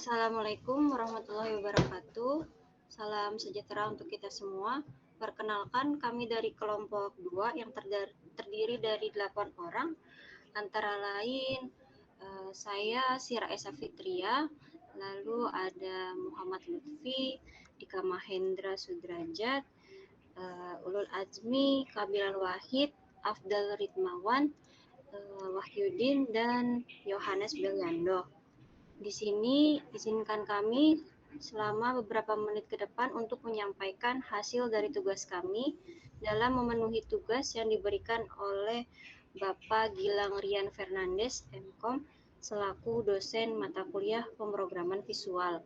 Assalamualaikum warahmatullahi wabarakatuh. Salam sejahtera untuk kita semua. Perkenalkan, kami dari kelompok 2 yang terdiri dari 8 orang, antara lain saya Sira Esa Fitria, lalu ada Muhammad Lutfi, Dika Mahendra Sudrajat, Ulul Azmi, Kabilan Wahid, Afdal Ritmawan, Wahyudin, dan Yohanes Beliando. Di sini izinkan kami selama beberapa menit ke depan untuk menyampaikan hasil dari tugas kami dalam memenuhi tugas yang diberikan oleh Bapak Gilang Rian Fernandes, MKom, selaku dosen mata kuliah pemrograman visual.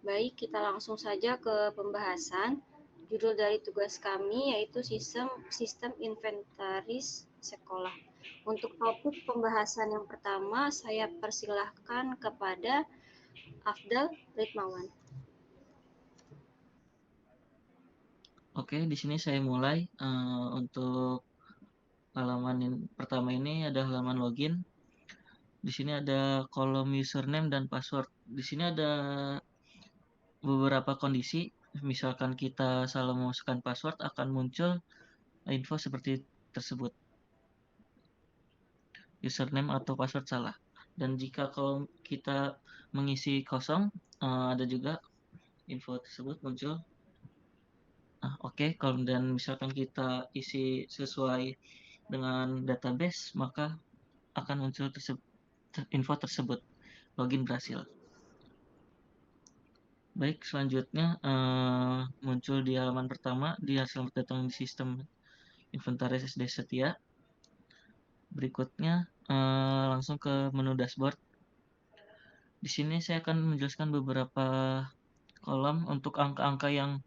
Baik, kita langsung saja ke pembahasan. Judul dari tugas kami yaitu sistem inventaris sekolah. Untuk topik pembahasan yang pertama, saya persilahkan kepada Afdal Ritmawan. Oke, di sini saya mulai. Untuk halaman pertama ini ada halaman login. Di sini ada kolom username dan password. Di sini ada beberapa kondisi. Misalkan kita salah memasukkan password, akan muncul info seperti tersebut. Username atau password salah. Dan jika kalau kita mengisi kosong, ada juga info tersebut muncul. Oke, kalau dan misalkan kita isi sesuai dengan database, maka akan muncul info tersebut. Login berhasil. Baik, selanjutnya muncul di halaman pertama di selamat datang di sistem inventaris SD Setia. Berikutnya langsung ke menu dashboard. Di sini saya akan menjelaskan beberapa kolom untuk angka-angka yang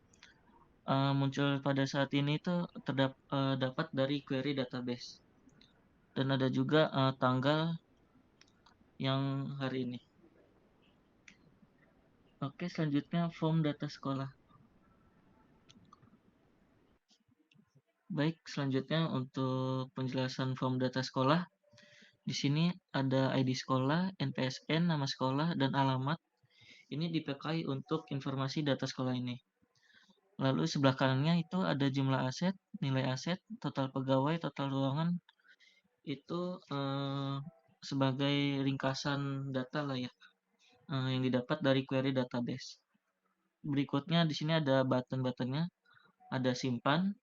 muncul pada saat ini itu dapat dari query database. Dan ada juga tanggal yang hari ini. Oke, selanjutnya form data sekolah. Baik, selanjutnya untuk penjelasan form data sekolah. Di sini ada ID sekolah, NPSN, nama sekolah, dan alamat. Ini dipakai untuk informasi data sekolah ini. Lalu sebelah kanannya itu ada jumlah aset, nilai aset, total pegawai, total ruangan. Itu sebagai ringkasan data lah ya, yang didapat dari query database. Berikutnya di sini ada button-buttonnya, ada simpan.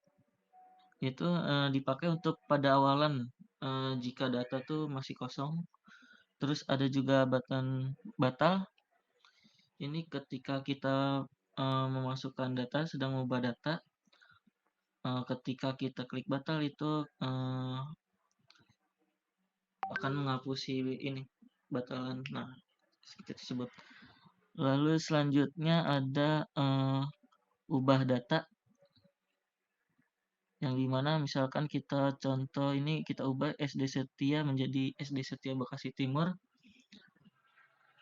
Itu dipakai untuk pada awalan jika data tuh masih kosong. Terus ada juga button batal. Ini ketika kita memasukkan data, sedang mengubah data. Ketika kita klik batal itu akan menghapusi ini batalan. Nah, seperti tersebut. Lalu selanjutnya ada ubah data. Yang dimana misalkan kita contoh ini kita ubah SD Setia menjadi SD Setia Bekasi Timur.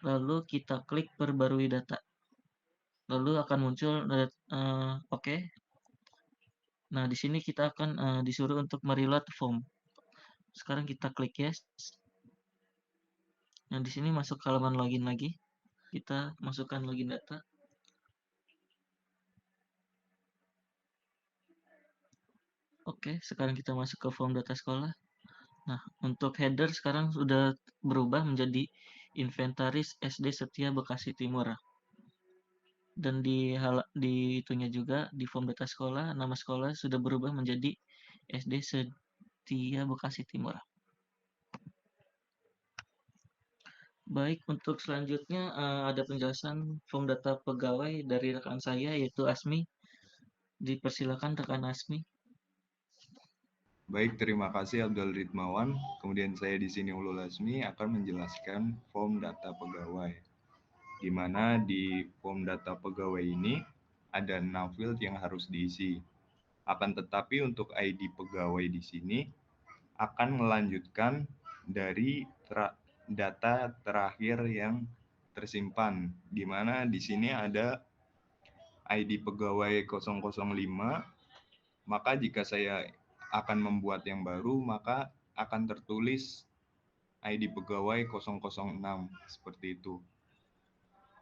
Lalu kita klik perbarui data. Lalu akan muncul oke. Nah, di sini kita akan disuruh untuk mereload form. Sekarang kita klik yes. Nah, di sini masuk halaman login lagi. Kita masukkan login data. Oke, sekarang kita masuk ke form data sekolah. Nah, untuk header sekarang sudah berubah menjadi inventaris SD Setia Bekasi Timur. Dan di itunya juga di form data sekolah, nama sekolah sudah berubah menjadi SD Setia Bekasi Timur. Baik, untuk selanjutnya ada penjelasan form data pegawai dari rekan saya yaitu Asmi. Dipersilakan rekan Asmi. Baik, terima kasih Abdul Ritmawan. Kemudian saya di sini Ulul Azmi akan menjelaskan form data pegawai. Di mana di form data pegawai ini ada 6 field yang harus diisi. Akan tetapi untuk ID pegawai di sini akan melanjutkan dari data terakhir yang tersimpan, di mana di sini ada ID pegawai 005. Maka jika saya akan membuat yang baru, maka akan tertulis ID pegawai 006 seperti itu.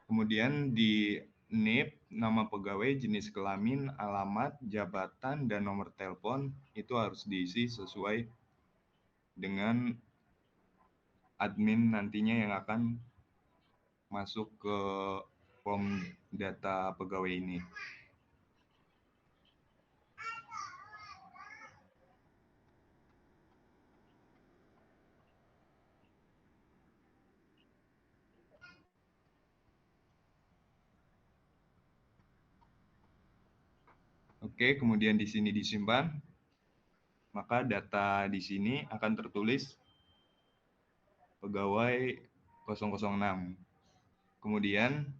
Kemudian di NIP, nama pegawai, jenis kelamin, alamat, jabatan, dan nomor telepon itu harus diisi sesuai dengan admin nantinya yang akan masuk ke form data pegawai ini. Oke, kemudian di sini disimpan, maka data di sini akan tertulis pegawai 006. Kemudian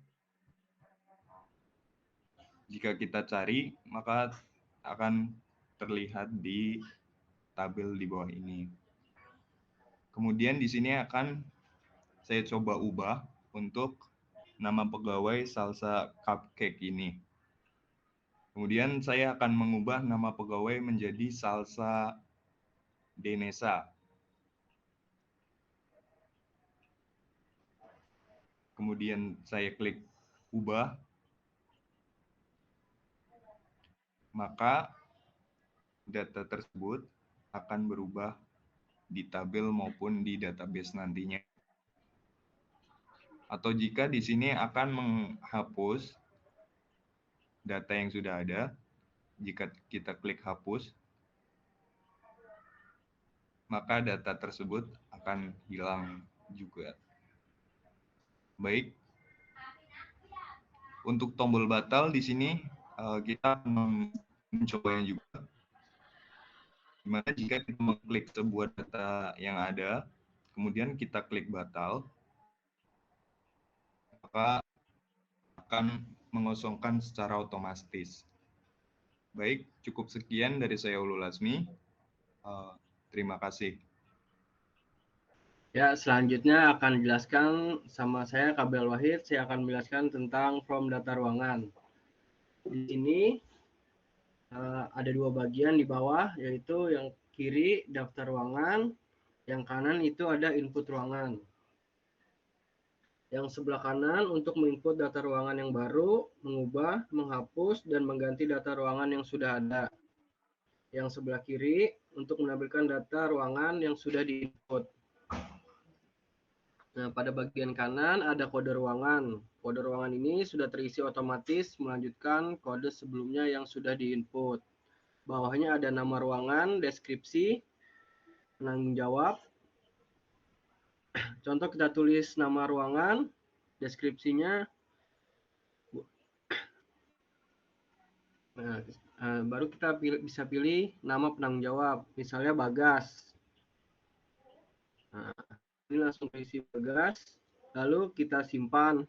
jika kita cari, maka akan terlihat di tabel di bawah ini. Kemudian di sini akan saya coba ubah untuk nama pegawai Salsa Cupcake ini. Kemudian saya akan mengubah nama pegawai menjadi Salsa Denesa. Kemudian saya klik ubah, maka data tersebut akan berubah di tabel maupun di database nantinya. Atau jika di sini akan menghapus data yang sudah ada, jika kita klik hapus, maka data tersebut akan hilang juga. Baik, untuk tombol batal di sini kita mencobanya juga. Dimana jika kita mengklik sebuah data yang ada, kemudian kita klik batal, maka akan mengosongkan secara otomatis. Baik, cukup sekian dari saya Ulul Lasmi. Terima kasih. Ya, selanjutnya akan dijelaskan sama saya Kabel Wahid. Saya akan menjelaskan tentang form data ruangan. Di sini ada dua bagian di bawah, yaitu yang kiri daftar ruangan, yang kanan itu ada input ruangan. Yang sebelah kanan untuk menginput data ruangan yang baru, mengubah, menghapus, dan mengganti data ruangan yang sudah ada. Yang sebelah kiri untuk menampilkan data ruangan yang sudah diinput. Nah, pada bagian kanan ada kode ruangan. Kode ruangan ini sudah terisi otomatis melanjutkan kode sebelumnya yang sudah diinput. Bawahnya ada nama ruangan, deskripsi, penanggung jawab. Contoh kita tulis nama ruangan, deskripsinya. Nah, baru kita bisa pilih nama penanggung jawab, misalnya Bagas. Nah, ini langsung terisi Bagas, lalu kita simpan.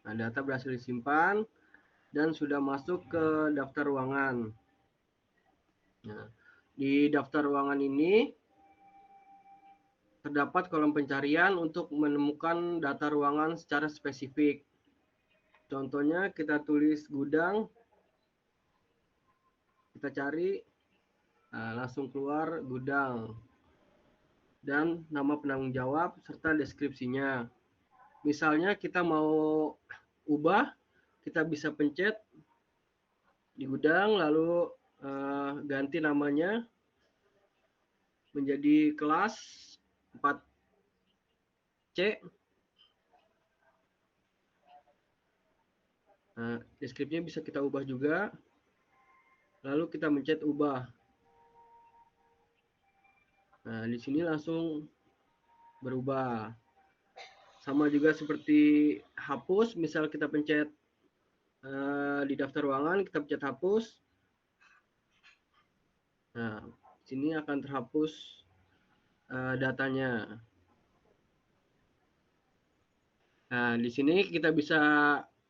Nah, data berhasil disimpan dan sudah masuk ke daftar ruangan. Nah, di daftar ruangan ini terdapat kolom pencarian untuk menemukan data ruangan secara spesifik. Contohnya kita tulis gudang, kita cari, langsung keluar gudang. Dan nama penanggung jawab serta deskripsinya. Misalnya kita mau ubah, kita bisa pencet di gudang, lalu ganti namanya menjadi kelas 4C. Nah, deskripsinya bisa kita ubah juga. Lalu kita mencet ubah. Nah, di sini langsung berubah. Sama juga seperti hapus, misal kita pencet di daftar ruangan, kita pencet hapus. Nah, sini akan terhapus datanya. Nah, di sini kita bisa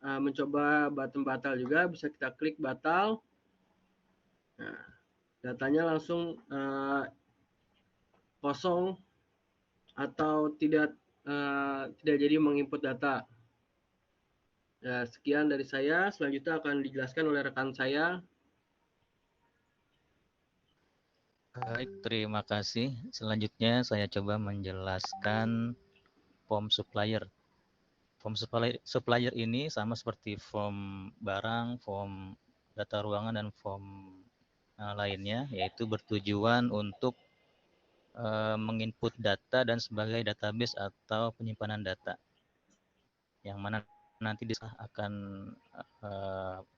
mencoba button batal juga, bisa kita klik batal. Nah, datanya langsung kosong atau tidak jadi menginput data. Ya, sekian dari saya. Selanjutnya akan dijelaskan oleh rekan saya. Baik, terima kasih. Selanjutnya saya coba menjelaskan form supplier. Form supplier ini sama seperti form barang, form data ruangan, dan form lainnya, yaitu bertujuan untuk menginput data dan sebagai database atau penyimpanan data, yang mana nanti akan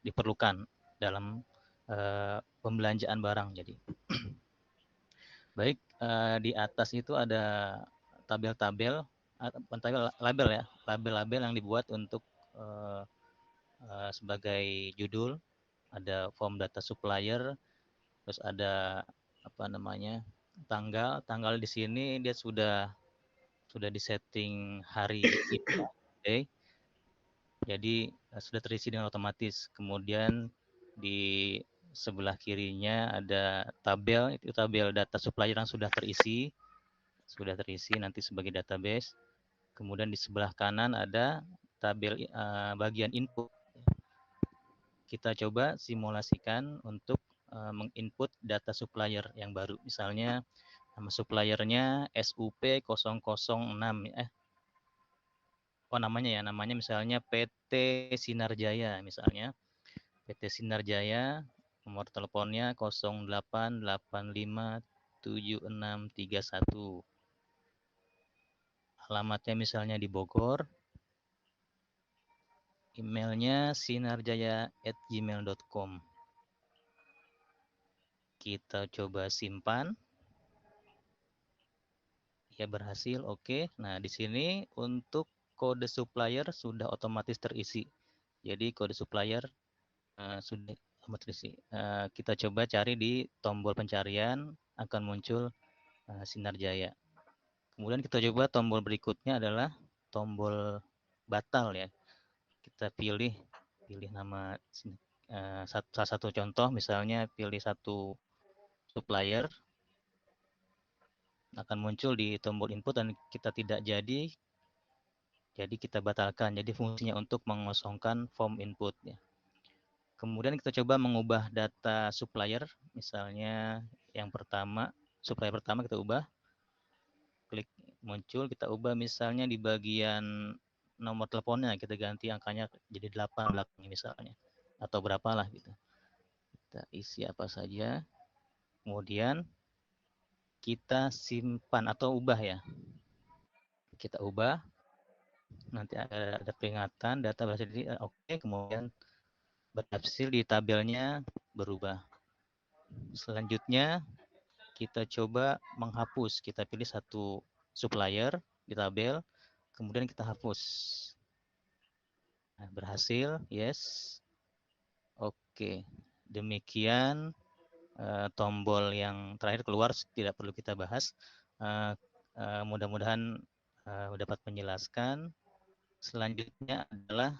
diperlukan dalam pembelanjaan barang. Jadi, baik, di atas itu ada tabel-tabel, label yang dibuat untuk sebagai judul. Ada form data supplier, terus ada tanggal di sini dia sudah disetting hari itu, jadi sudah terisi dengan otomatis. Kemudian di sebelah kirinya ada tabel, itu tabel data supplier yang sudah terisi nanti sebagai database. Kemudian di sebelah kanan ada tabel bagian input. Kita coba simulasikan untuk menginput data supplier yang baru. Misalnya nama suppliernya SUP006 namanya misalnya PT Sinar Jaya misalnya. PT Sinar Jaya, nomor teleponnya 08857631. Alamatnya misalnya di Bogor. Emailnya sinarjaya@gmail.com. Kita coba simpan. Ya, berhasil. Oke. Nah, di sini untuk kode supplier sudah otomatis terisi. Jadi kode supplier sudah otomatis terisi. Kita coba cari di tombol pencarian, akan muncul Sinar Jaya. Kemudian kita coba tombol berikutnya adalah tombol batal ya. Kita pilih nama salah satu contoh, misalnya pilih satu supplier, akan muncul di tombol input dan kita tidak jadi kita batalkan. Jadi fungsinya untuk mengosongkan form input ya. Kemudian kita coba mengubah data supplier, misalnya yang pertama, supplier pertama kita ubah, klik muncul, kita ubah misalnya di bagian nomor teleponnya, kita ganti angkanya jadi 8 belakangnya misalnya, atau berapalah gitu. Kita isi apa saja, kemudian kita simpan atau ubah ya. Kita ubah, nanti ada peringatan data berhasil oke, kemudian berhasil di tabelnya berubah. Selanjutnya kita coba menghapus, kita pilih satu supplier di tabel, kemudian kita hapus. Nah, berhasil, yes. Oke, demikian tombol yang terakhir keluar, tidak perlu kita bahas. Mudah-mudahan dapat menjelaskan. Selanjutnya adalah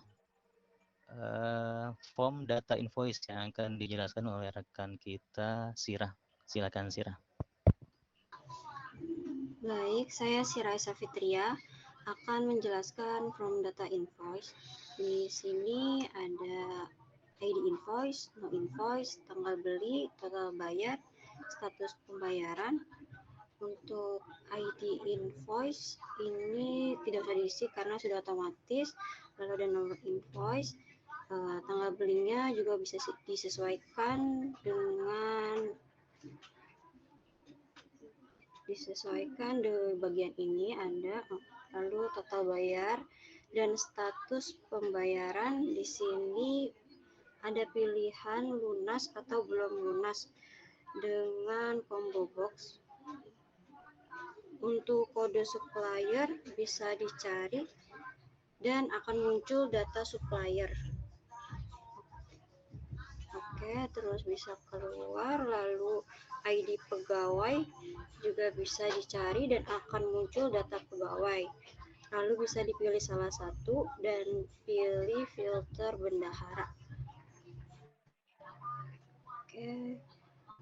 form data invoice yang akan dijelaskan oleh rekan kita Sirah. Silakan Sirah. Baik, saya Sirah Esa Fitria akan menjelaskan form data invoice. Di sini ada ID invoice, no invoice, tanggal beli, total bayar, status pembayaran. Untuk ID invoice ini tidak usah diisi karena sudah otomatis. Lalu ada nomor invoice, tanggal belinya juga bisa disesuaikan di bagian ini ada. Lalu total bayar dan status pembayaran. Di sini ada pilihan lunas atau belum lunas dengan combo box. Untuk kode supplier bisa dicari dan akan muncul data supplier. Oke, terus bisa keluar, lalu ID pegawai juga bisa dicari dan akan muncul data pegawai. Lalu bisa dipilih salah satu dan pilih filter bendahara. Oke,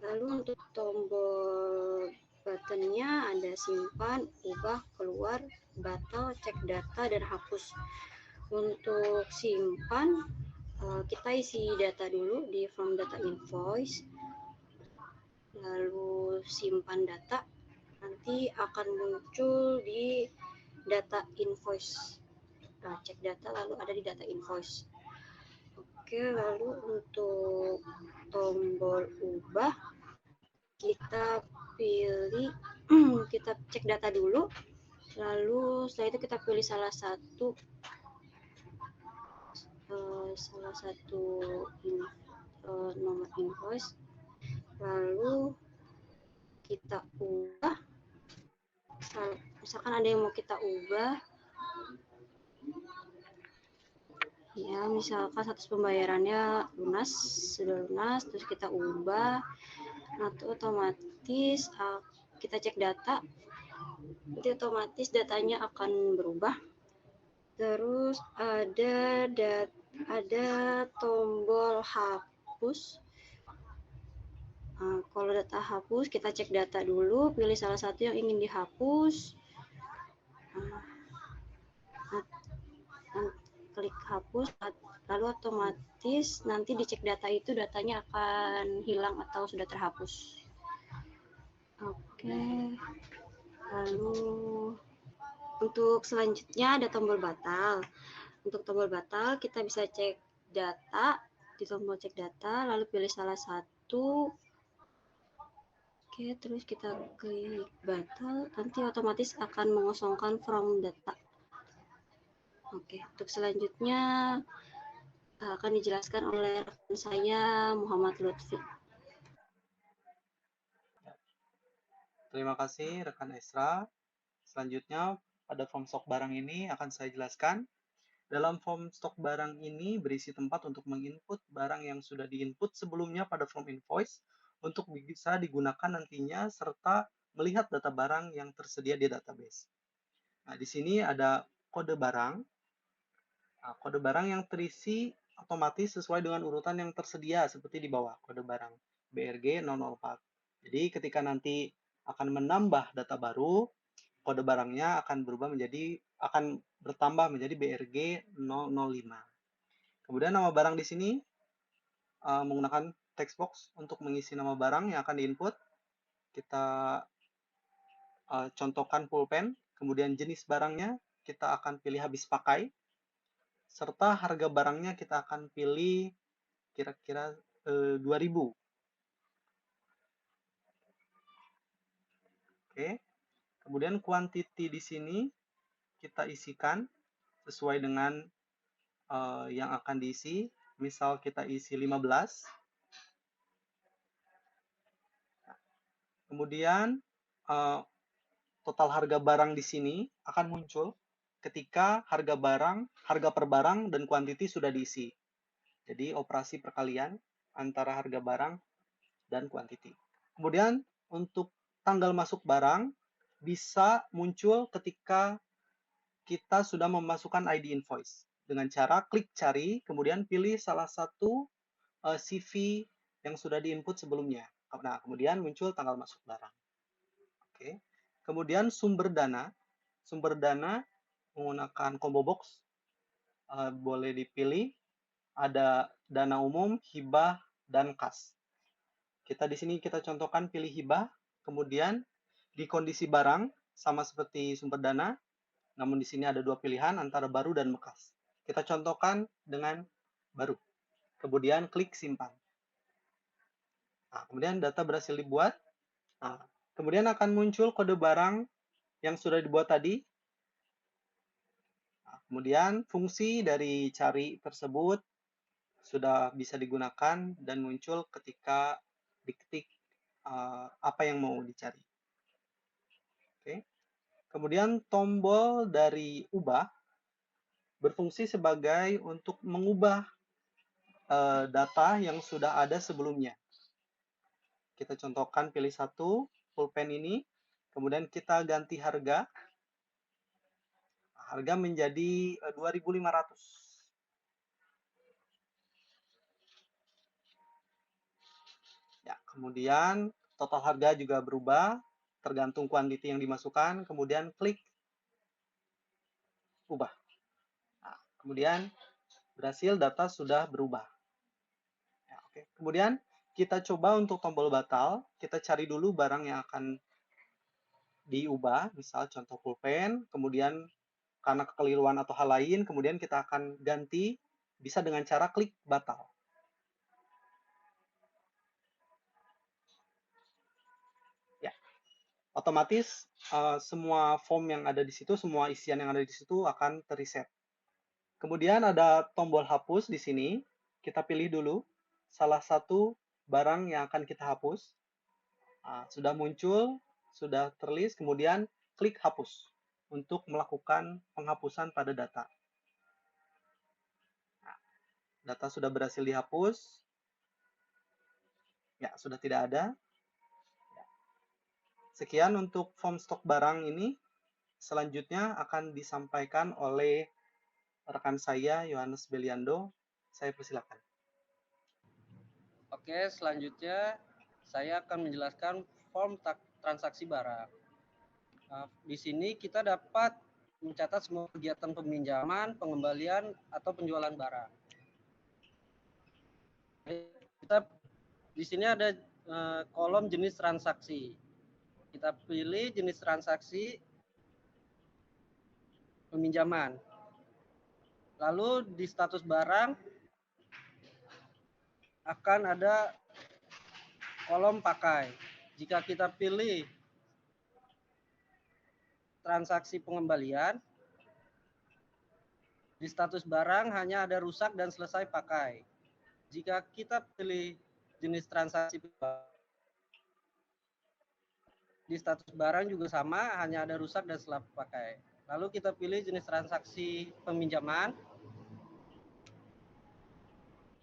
lalu untuk tombol buttonnya ada simpan, ubah, keluar, batal, cek data, dan hapus. Untuk simpan, kita isi data dulu di form data invoice, lalu simpan data, nanti akan muncul di data invoice. cek data lalu ada di data invoice. Oke, lalu untuk tombol ubah kita pilih kita cek data dulu, lalu setelah itu kita pilih salah satu nomor invoice, lalu kita ubah. Misalkan ada yang mau kita ubah, ya misalkan status pembayarannya sudah lunas, terus kita ubah, nanti otomatis kita cek data, nanti otomatis datanya akan berubah. Terus ada tombol hapus. Kalau data hapus, kita cek data dulu, pilih salah satu yang ingin dihapus, klik hapus, lalu otomatis nanti dicek data itu datanya akan hilang atau sudah terhapus. Oke, lalu untuk selanjutnya ada tombol batal. Untuk tombol batal kita bisa cek data di tombol cek data, lalu pilih salah satu. Oke, terus kita klik batal, nanti otomatis akan mengosongkan from data. Oke, untuk selanjutnya akan dijelaskan oleh rekan saya Muhammad Lutfi. Terima kasih rekan Esra. Selanjutnya pada form stok barang ini akan saya jelaskan. Dalam form stok barang ini berisi tempat untuk menginput barang yang sudah diinput sebelumnya pada form invoice untuk bisa digunakan nantinya serta melihat data barang yang tersedia di database. Nah, di sini ada kode barang. Nah, kode barang yang terisi otomatis sesuai dengan urutan yang tersedia seperti di bawah kode barang BRG 004. Jadi ketika nanti akan menambah data baru, kode barangnya akan bertambah menjadi BRG 005. Kemudian nama barang di sini menggunakan text box untuk mengisi nama barang yang akan diinput. Kita contohkan pulpen, kemudian jenis barangnya kita akan pilih habis pakai, serta harga barangnya kita akan pilih kira-kira 2000. Oke. Kemudian quantity di sini kita isikan sesuai dengan yang akan diisi. Misal kita isi 15. Kemudian total harga barang di sini akan muncul ketika harga per barang dan quantity sudah diisi. Jadi operasi perkalian antara harga barang dan quantity. Kemudian untuk tanggal masuk barang bisa muncul ketika kita sudah memasukkan ID invoice dengan cara klik cari, kemudian pilih salah satu CV yang sudah diinput sebelumnya. Nah, kemudian muncul tanggal masuk barang. Oke. Kemudian sumber dana menggunakan combo box boleh dipilih. Ada dana umum, hibah, dan kas. Di sini kita contohkan pilih hibah, kemudian di kondisi barang sama seperti sumber dana, namun di sini ada dua pilihan antara baru dan bekas. Kita contohkan dengan baru. Kemudian klik simpan. Nah, kemudian data berhasil dibuat. Nah, kemudian akan muncul kode barang yang sudah dibuat tadi. Nah, kemudian fungsi dari cari tersebut sudah bisa digunakan dan muncul ketika diketik apa yang mau dicari. Oke. Kemudian tombol dari ubah berfungsi sebagai untuk mengubah data yang sudah ada sebelumnya. Kita contohkan pilih satu pulpen ini, kemudian kita ganti harga. Harga menjadi 2.500. Ya, kemudian total harga juga berubah tergantung kuantiti yang dimasukkan, kemudian klik ubah. Nah, kemudian berhasil data sudah berubah. Ya, oke. Kemudian kita coba untuk tombol batal, kita cari dulu barang yang akan diubah, misal contoh pulpen, kemudian karena kekeliruan atau hal lain, kemudian kita akan ganti, bisa dengan cara klik batal. Ya, otomatis semua form yang ada di situ, semua isian yang ada di situ akan terreset. Kemudian ada tombol hapus di sini. Kita pilih dulu salah satu barang yang akan kita hapus. Sudah muncul, sudah terlist, kemudian klik hapus untuk melakukan penghapusan pada data. Data sudah berhasil dihapus. Ya, sudah tidak ada. Sekian untuk form stok barang ini. Selanjutnya akan disampaikan oleh rekan saya, Yohanes Beliando. Saya persilakan. Oke, selanjutnya saya akan menjelaskan form transaksi barang. Di sini kita dapat mencatat semua kegiatan peminjaman, pengembalian, atau penjualan barang. Di sini ada kolom jenis transaksi. Kita pilih jenis transaksi peminjaman. Lalu di status barang akan ada kolom pakai. Jika kita pilih transaksi pengembalian, di status barang hanya ada rusak dan selesai pakai. Jika kita pilih jenis transaksi di status barang juga sama, hanya ada rusak dan selesai pakai. Lalu kita pilih jenis transaksi peminjaman.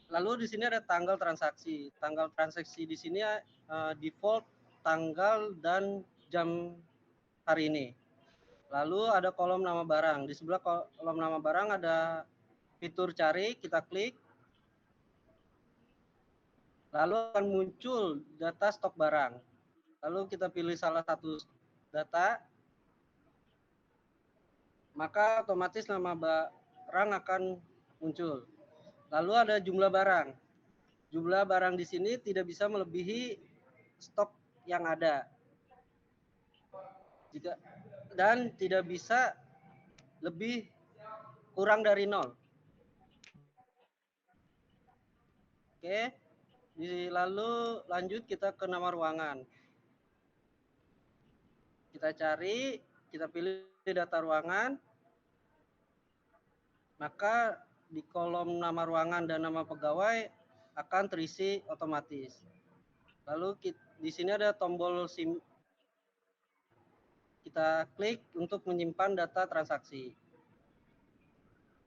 Lalu di sini ada tanggal transaksi. Tanggal transaksi di sini default tanggal dan jam hari ini. Lalu ada kolom nama barang. Di sebelah kolom nama barang ada fitur cari, kita klik. Lalu akan muncul data stok barang. Lalu kita pilih salah satu data, maka otomatis nama barang akan muncul. Lalu ada jumlah barang. Jumlah barang di sini tidak bisa melebihi stok yang ada. Dan tidak bisa lebih kurang dari 0. Oke. Lalu lanjut kita ke nama ruangan. Kita cari, kita pilih data ruangan. Maka di kolom nama ruangan dan nama pegawai akan terisi otomatis. Lalu di sini ada tombol SIM. Kita klik untuk menyimpan data transaksi.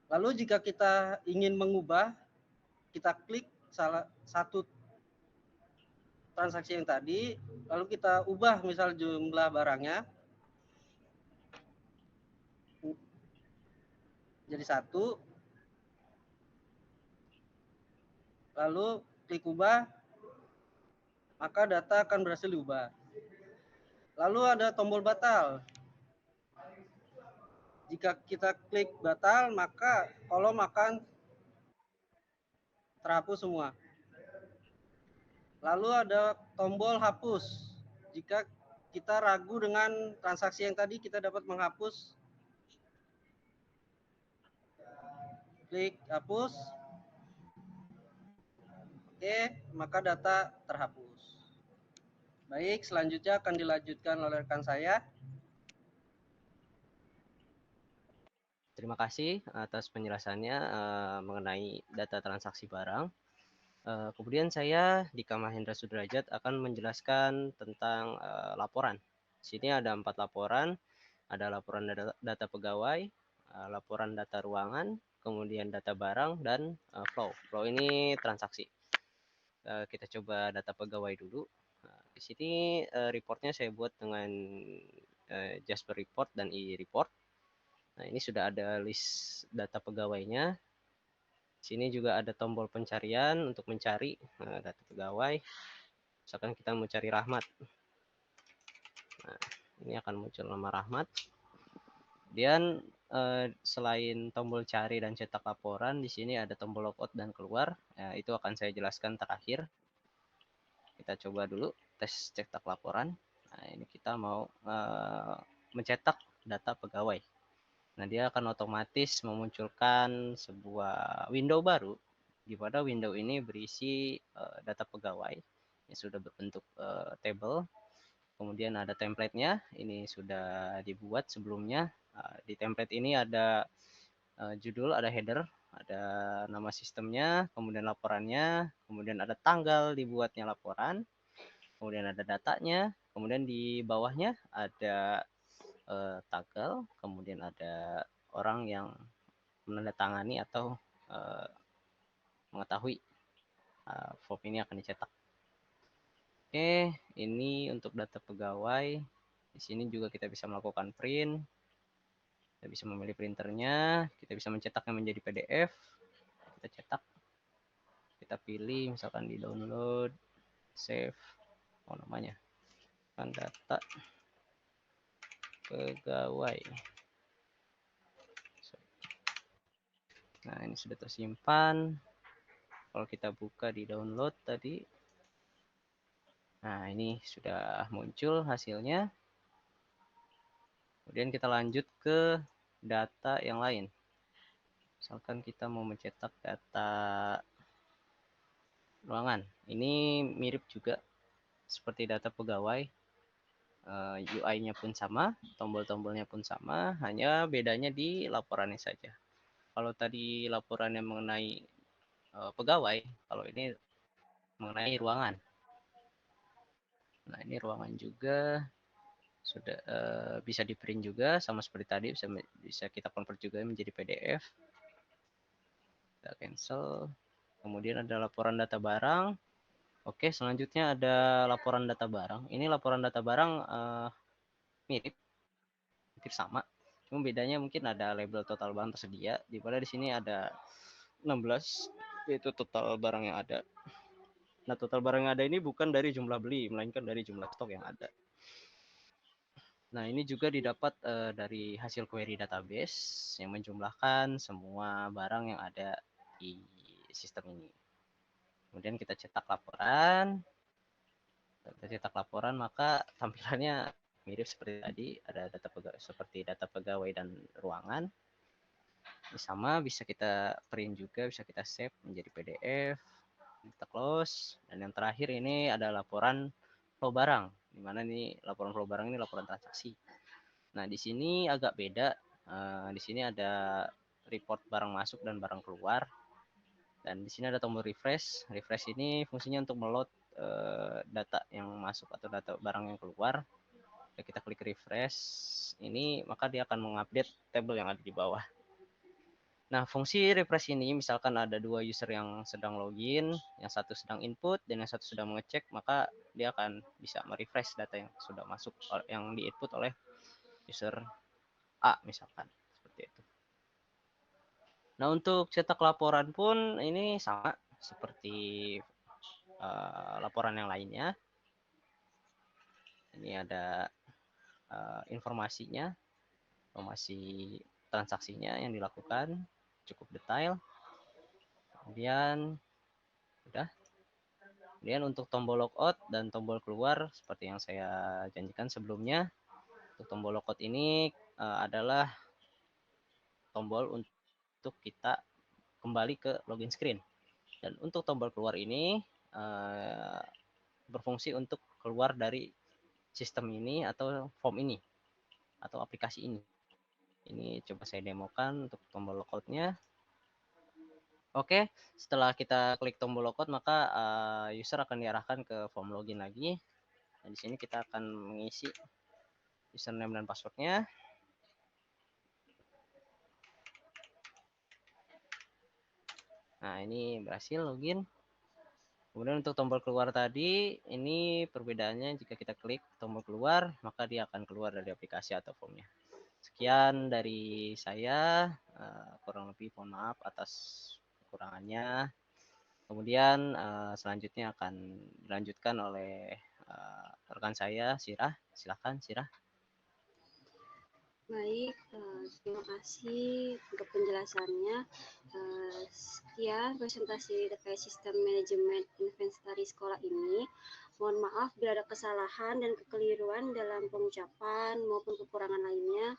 Lalu jika kita ingin mengubah, kita klik salah satu transaksi yang tadi, lalu kita ubah misal jumlah barangnya jadi 1, lalu klik ubah, maka data akan berhasil diubah. Lalu ada tombol batal. Jika kita klik batal, maka kolom akan terhapus semua. Lalu ada tombol hapus. Jika kita ragu dengan transaksi yang tadi, kita dapat menghapus. Klik hapus. Oke, maka data terhapus. Baik, selanjutnya akan dilanjutkan oleh rekan saya. Terima kasih atas penjelasannya mengenai data transaksi barang. Kemudian saya, Dika Mahendra Sudrajat, akan menjelaskan tentang laporan. Di sini ada 4 laporan. Ada laporan data pegawai, laporan data ruangan, kemudian data barang, dan flow. Flow ini transaksi. Kita coba data pegawai dulu. Di sini reportnya saya buat dengan Jasper Report dan e-report. Nah, ini sudah ada list data pegawainya. Sini juga ada tombol pencarian untuk mencari data pegawai. Misalkan kita mau cari Rahmat. Nah, ini akan muncul nama Rahmat. Kemudian selain tombol cari dan cetak laporan, di sini ada tombol logout dan keluar. Itu akan saya jelaskan terakhir. Kita coba dulu tes cetak laporan. Nah, ini kita mau mencetak data pegawai. Nah, dia akan otomatis memunculkan sebuah window baru, di mana window ini berisi data pegawai yang sudah berbentuk table. Kemudian ada template-nya, ini sudah dibuat sebelumnya. Di template ini ada judul, ada header, ada nama sistemnya, kemudian laporannya, kemudian ada tanggal dibuatnya laporan, kemudian ada datanya, kemudian di bawahnya ada tanggal, kemudian ada orang yang menandatangani atau mengetahui form ini akan dicetak. Oke, ini untuk data pegawai. Di sini juga kita bisa melakukan print. Kita bisa memilih printernya, kita bisa mencetaknya menjadi PDF. Kita cetak, kita pilih misalkan di download, save, namanya kan data pegawai. Nah, ini sudah tersimpan. Kalau kita buka di download tadi, nah ini sudah muncul hasilnya. Kemudian kita lanjut ke data yang lain. Misalkan kita mau mencetak data ruangan. Ini mirip juga seperti data pegawai. UI-nya pun sama, tombol-tombolnya pun sama, hanya bedanya di laporannya saja. Kalau tadi laporannya mengenai pegawai, kalau ini mengenai ruangan. Nah, ini ruangan juga sudah bisa di print juga, sama seperti tadi, bisa kita convert juga menjadi PDF. Kita cancel. Kemudian ada laporan data barang. Oke, selanjutnya ada laporan data barang. Ini laporan data barang mirip sama. Cuma bedanya mungkin ada label total barang tersedia, di mana di sini ada 16, yaitu total barang yang ada. Nah, total barang yang ada ini bukan dari jumlah beli, melainkan dari jumlah stok yang ada. Nah, ini juga didapat dari hasil query database yang menjumlahkan semua barang yang ada di sistem ini. Kemudian kita cetak laporan. Maka tampilannya mirip seperti tadi, ada data pegawai, seperti data pegawai dan ruangan. Ini sama, bisa kita print juga, bisa kita save menjadi PDF. Kita close. Dan yang terakhir ini ada laporan flow barang, di mana nih laporan flow barang ini laporan transaksi. Nah, di sini agak beda. Di sini ada report barang masuk dan barang keluar. Dan di sini ada tombol refresh. Refresh ini fungsinya untuk meload data yang masuk atau data barang yang keluar. Kita klik refresh ini, maka dia akan mengupdate tabel yang ada di bawah. Nah, fungsi refresh ini misalkan ada dua user yang sedang login, yang satu sedang input dan yang satu sedang mengecek, maka dia akan bisa merefresh data yang sudah masuk, yang di-input oleh user A misalkan, seperti itu. Nah, untuk cetak laporan pun ini sama seperti laporan yang lainnya. Ini ada informasinya, informasi transaksinya yang dilakukan, cukup detail. Kemudian udah. Kemudian untuk tombol logout dan tombol keluar seperti yang saya janjikan sebelumnya. Untuk tombol logout ini adalah tombol untuk kita kembali ke login screen. Dan untuk tombol keluar ini berfungsi untuk keluar dari sistem ini atau form ini atau aplikasi ini. Ini coba saya demokan untuk tombol logoutnya. Oke, setelah kita klik tombol logout, maka user akan diarahkan ke form login lagi. Nah, di sini kita akan mengisi username dan passwordnya. Nah, ini berhasil login. Kemudian untuk tombol keluar tadi, ini perbedaannya jika kita klik tombol keluar, maka dia akan keluar dari aplikasi atau formnya. Sekian dari saya, kurang lebih mohon maaf atas kekurangannya. Kemudian selanjutnya akan dilanjutkan oleh rekan saya, Sirah. Silakan, Sirah. Baik, terima kasih untuk penjelasannya. Sekian presentasi terkait sistem manajemen inventaris sekolah ini. Mohon maaf bila ada kesalahan dan kekeliruan dalam pengucapan maupun kekurangan lainnya.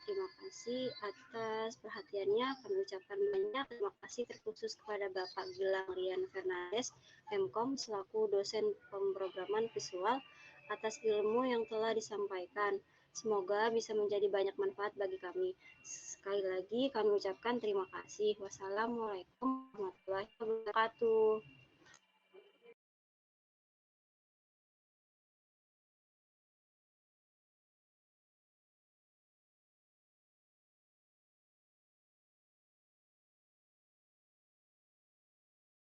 Terima kasih atas perhatiannya. Kami ucapkan banyak terima kasih terkhusus kepada Bapak Gilang Rian Fernandes, Pemkom, selaku dosen pemrograman visual, atas ilmu yang telah disampaikan. Semoga bisa menjadi banyak manfaat bagi kami. Sekali lagi kami ucapkan terima kasih. Wassalamualaikum warahmatullahi wabarakatuh.